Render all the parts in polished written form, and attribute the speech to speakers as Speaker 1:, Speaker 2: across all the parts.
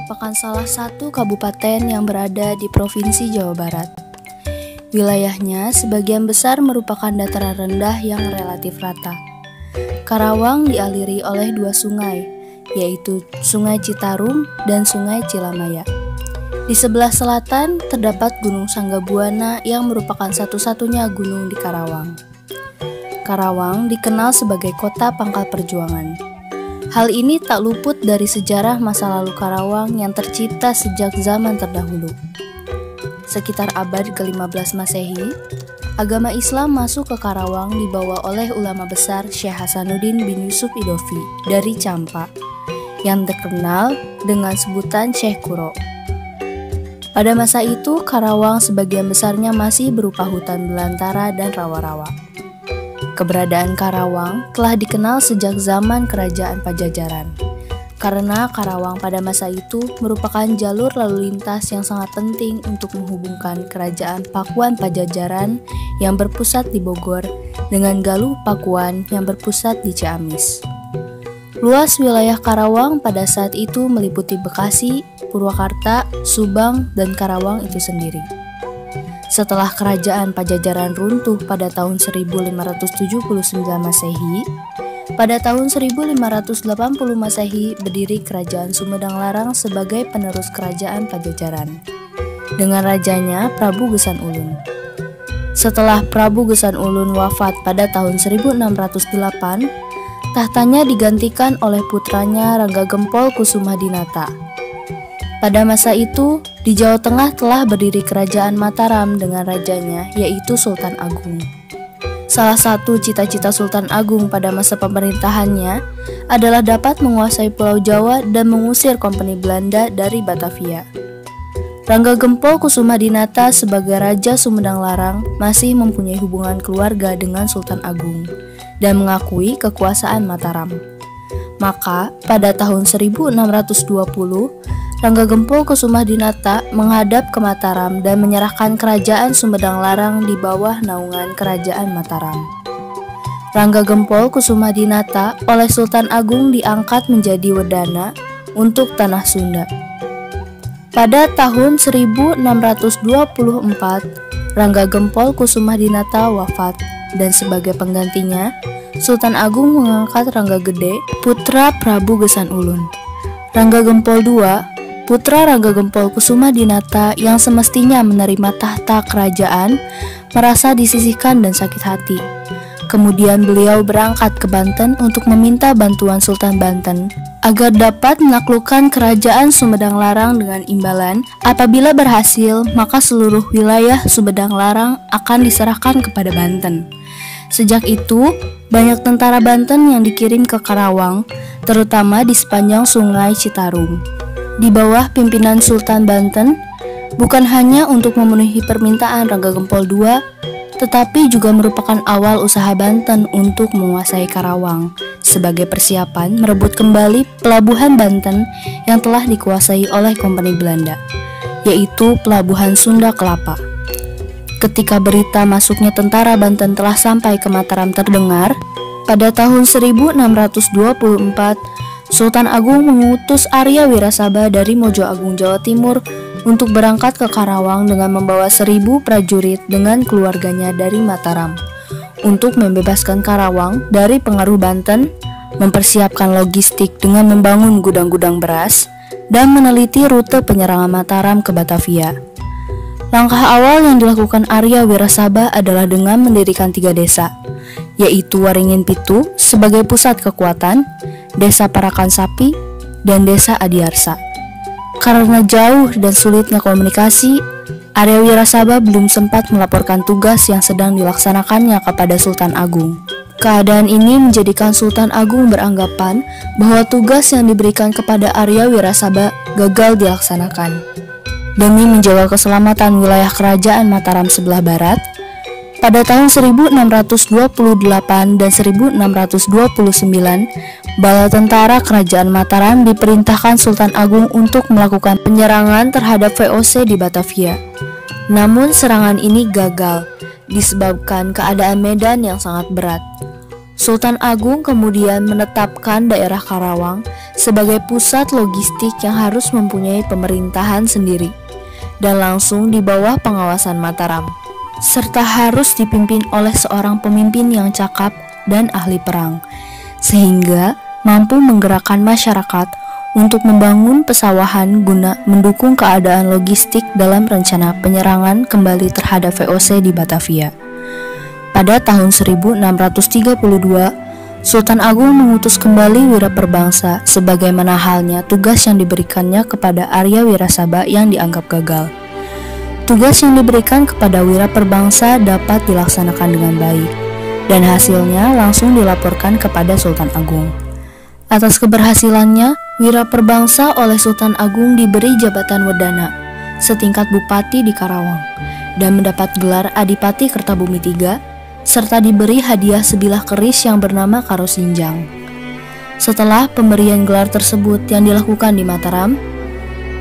Speaker 1: merupakan salah satu kabupaten yang berada di Provinsi Jawa Barat. Wilayahnya sebagian besar merupakan dataran rendah yang relatif rata. Karawang dialiri oleh dua sungai, yaitu Sungai Citarum dan Sungai Cilamaya. Di sebelah selatan terdapat Gunung Sanggabuana yang merupakan satu-satunya gunung di Karawang. Karawang dikenal sebagai kota pangkal perjuangan. Hal ini tak luput dari sejarah masa lalu Karawang yang tercipta sejak zaman terdahulu. Sekitar abad ke-15 Masehi, agama Islam masuk ke Karawang dibawa oleh ulama besar Syekh Hasanuddin bin Yusuf Idofi dari Campa, yang dikenal dengan sebutan Syekh Kuro. Pada masa itu, Karawang sebagian besarnya masih berupa hutan belantara dan rawa-rawa. Keberadaan Karawang telah dikenal sejak zaman Kerajaan Pajajaran, karena Karawang pada masa itu merupakan jalur lalu lintas yang sangat penting untuk menghubungkan Kerajaan Pakuan Pajajaran yang berpusat di Bogor dengan Galuh Pakuan yang berpusat di Ciamis. Luas wilayah Karawang pada saat itu meliputi Bekasi, Purwakarta, Subang, dan Karawang itu sendiri. Setelah Kerajaan Pajajaran runtuh pada tahun 1579 Masehi, pada tahun 1580 Masehi berdiri Kerajaan Sumedang Larang sebagai penerus Kerajaan Pajajaran, dengan rajanya Prabu Gesan Ulun. Setelah Prabu Gesan Ulun wafat pada tahun 1608, tahtanya digantikan oleh putranya Rangga Gempol Kusumadinata. Pada masa itu, di Jawa Tengah telah berdiri Kerajaan Mataram dengan rajanya, yaitu Sultan Agung. Salah satu cita-cita Sultan Agung pada masa pemerintahannya adalah dapat menguasai Pulau Jawa dan mengusir Kompeni Belanda dari Batavia. Rangga Gempol Kusumadinata sebagai Raja Sumedang Larang masih mempunyai hubungan keluarga dengan Sultan Agung dan mengakui kekuasaan Mataram. Maka, pada tahun 1620, Rangga Gempol Kusumadinata menghadap ke Mataram dan menyerahkan Kerajaan Sumedang Larang di bawah naungan Kerajaan Mataram. Rangga Gempol Kusumadinata oleh Sultan Agung diangkat menjadi Wedana untuk Tanah Sunda. Pada tahun 1624, Rangga Gempol Kusumadinata wafat dan sebagai penggantinya, Sultan Agung mengangkat Rangga Gede, putra Prabu Gesan Ulun. Rangga Gempol II, putra Rangga Gempol Kusumadinata yang semestinya menerima tahta kerajaan, merasa disisihkan dan sakit hati. Kemudian beliau berangkat ke Banten untuk meminta bantuan Sultan Banten agar dapat menaklukkan Kerajaan Sumedang Larang dengan imbalan. Apabila berhasil, maka seluruh wilayah Sumedang Larang akan diserahkan kepada Banten. Sejak itu, banyak tentara Banten yang dikirim ke Karawang, terutama di sepanjang Sungai Citarum. Di bawah pimpinan Sultan Banten, bukan hanya untuk memenuhi permintaan Rangga Gempol II, tetapi juga merupakan awal usaha Banten untuk menguasai Karawang, sebagai persiapan merebut kembali pelabuhan Banten yang telah dikuasai oleh Kompeni Belanda, yaitu Pelabuhan Sunda Kelapa. Ketika berita masuknya tentara Banten telah sampai ke Mataram terdengar, pada tahun 1624, Sultan Agung mengutus Arya Wirasaba dari Mojo Agung, Jawa Timur untuk berangkat ke Karawang dengan membawa 1000 prajurit dengan keluarganya dari Mataram untuk membebaskan Karawang dari pengaruh Banten, mempersiapkan logistik dengan membangun gudang-gudang beras, dan meneliti rute penyerangan Mataram ke Batavia. Langkah awal yang dilakukan Arya Wirasaba adalah dengan mendirikan 3 desa, yaitu Waringin Pitu sebagai pusat kekuatan, Desa Parakan Sapi, dan Desa Adiarsa. Karena jauh dan sulitnya komunikasi, Arya Wirasaba belum sempat melaporkan tugas yang sedang dilaksanakannya kepada Sultan Agung. Keadaan ini menjadikan Sultan Agung beranggapan bahwa tugas yang diberikan kepada Arya Wirasaba gagal dilaksanakan. Demi menjaga keselamatan wilayah Kerajaan Mataram sebelah barat, pada tahun 1628 dan 1629, bala tentara Kerajaan Mataram diperintahkan Sultan Agung untuk melakukan penyerangan terhadap VOC di Batavia. Namun serangan ini gagal, disebabkan keadaan medan yang sangat berat. Sultan Agung kemudian menetapkan daerah Karawang sebagai pusat logistik yang harus mempunyai pemerintahan sendiri dan langsung di bawah pengawasan Mataram, serta harus dipimpin oleh seorang pemimpin yang cakap dan ahli perang, sehingga mampu menggerakkan masyarakat untuk membangun pesawahan guna mendukung keadaan logistik dalam rencana penyerangan kembali terhadap VOC di Batavia. Pada tahun 1632, Sultan Agung mengutus kembali Wiraperbangsa sebagaimana halnya tugas yang diberikannya kepada Arya Wirasaba yang dianggap gagal. Tugas yang diberikan kepada Wiraperbangsa dapat dilaksanakan dengan baik, dan hasilnya langsung dilaporkan kepada Sultan Agung. Atas keberhasilannya, Wiraperbangsa oleh Sultan Agung diberi jabatan Wedana, setingkat bupati di Karawang, dan mendapat gelar Adipati Kertabumi III, serta diberi hadiah sebilah keris yang bernama Karosinjang. Setelah pemberian gelar tersebut yang dilakukan di Mataram,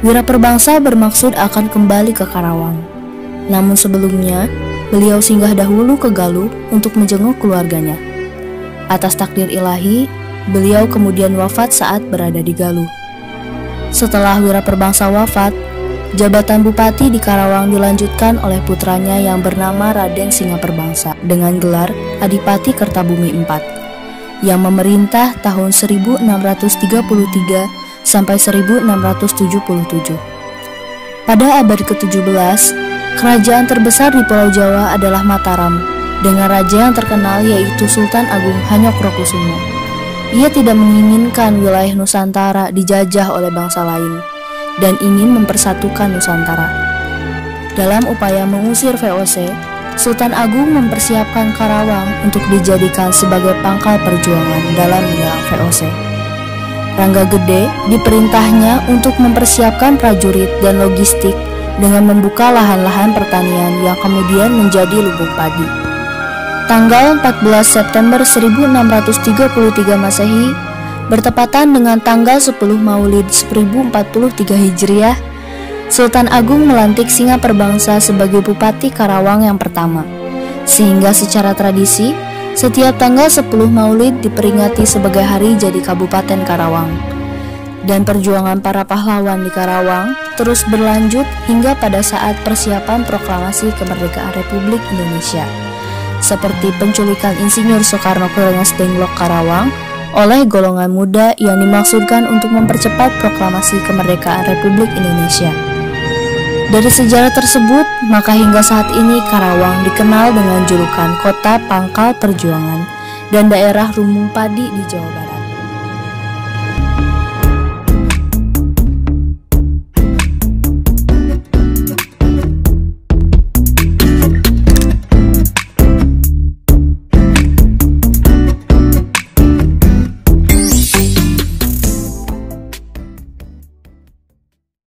Speaker 1: Wiraperbangsa bermaksud akan kembali ke Karawang. Namun sebelumnya, beliau singgah dahulu ke Galuh untuk menjenguk keluarganya. Atas takdir ilahi, beliau kemudian wafat saat berada di Galuh. Setelah Wiraperbangsa wafat, jabatan bupati di Karawang dilanjutkan oleh putranya yang bernama Raden Singaperbangsa dengan gelar Adipati Kertabumi IV yang memerintah tahun 1633 sampai 1677. Pada abad ke-17, kerajaan terbesar di Pulau Jawa adalah Mataram dengan raja yang terkenal yaitu Sultan Agung Hanyokrokusumo. Ia tidak menginginkan wilayah Nusantara dijajah oleh bangsa lain dan ingin mempersatukan Nusantara. Dalam upaya mengusir VOC, Sultan Agung mempersiapkan Karawang untuk dijadikan sebagai pangkal perjuangan dalam menyerang VOC. Rangga Gede diperintahnya untuk mempersiapkan prajurit dan logistik dengan membuka lahan-lahan pertanian yang kemudian menjadi lubuk padi. Tanggal 14 September 1633 Masehi bertepatan dengan tanggal 10 Maulid 1043 Hijriah, Sultan Agung melantik Singaperbangsa sebagai Bupati Karawang yang pertama, sehingga secara tradisi, setiap tanggal 10 Maulid diperingati sebagai hari jadi Kabupaten Karawang. Dan perjuangan para pahlawan di Karawang terus berlanjut hingga pada saat persiapan proklamasi kemerdekaan Republik Indonesia, seperti penculikan Insinyur Soekarno ke Rengas Dengklok Karawang oleh golongan muda yang dimaksudkan untuk mempercepat proklamasi kemerdekaan Republik Indonesia. Dari sejarah tersebut, maka hingga saat ini Karawang dikenal dengan julukan Kota Pangkal Perjuangan dan daerah Lumbung Padi di Jawa Barat.